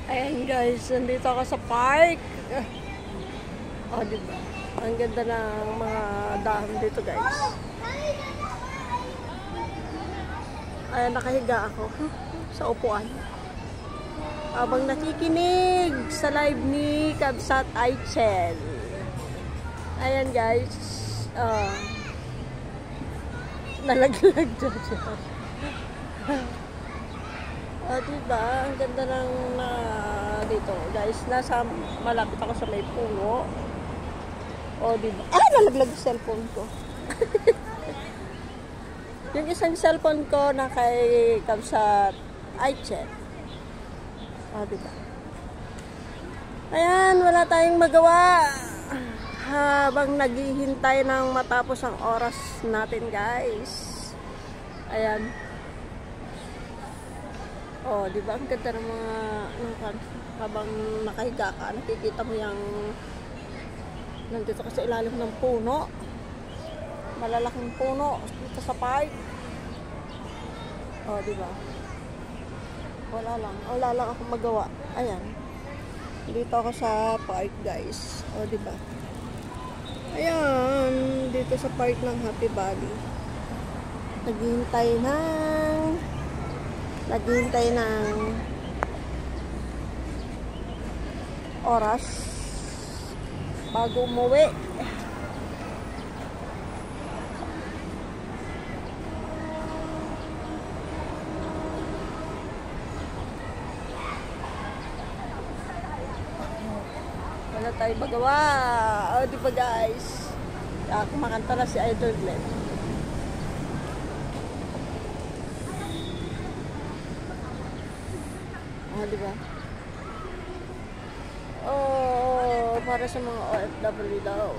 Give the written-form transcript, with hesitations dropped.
Ayan guys, nandito ako sa park. Oh, diba? Ang ganda ng mga dahon dito guys. Ayan, nakahiga ako sa upuan. Habang nakikinig sa live ni Kabsat Aichel. Ayan guys. Nalaglag dyan. Diba? Ang ganda ng dito guys. Malapit ako sa may puno. Diba? Nalaglag yung cellphone ko. Yung isang cellphone ko na kay Kabsat Aichel. Diba? Ayan, wala tayong magawa. Habang naghihintay ng matapos ang oras natin guys. Ayan. Diba? Ang ganda ng mga habang nakahiga ka, nakikita mo yung nandito ka sa ilalim ng puno. Malalaking puno dito sa park. Diba? Wala lang akong magawa. Ayan. Dito ako sa park guys. Diba? Ayan. Dito sa park ng Happy Valley. Naghihintay ng oras bago umuwi. Wala tayong magawa. Diba guys? Kumakanta na si Idol Glenn. Diba? Para sa mga OFW daw.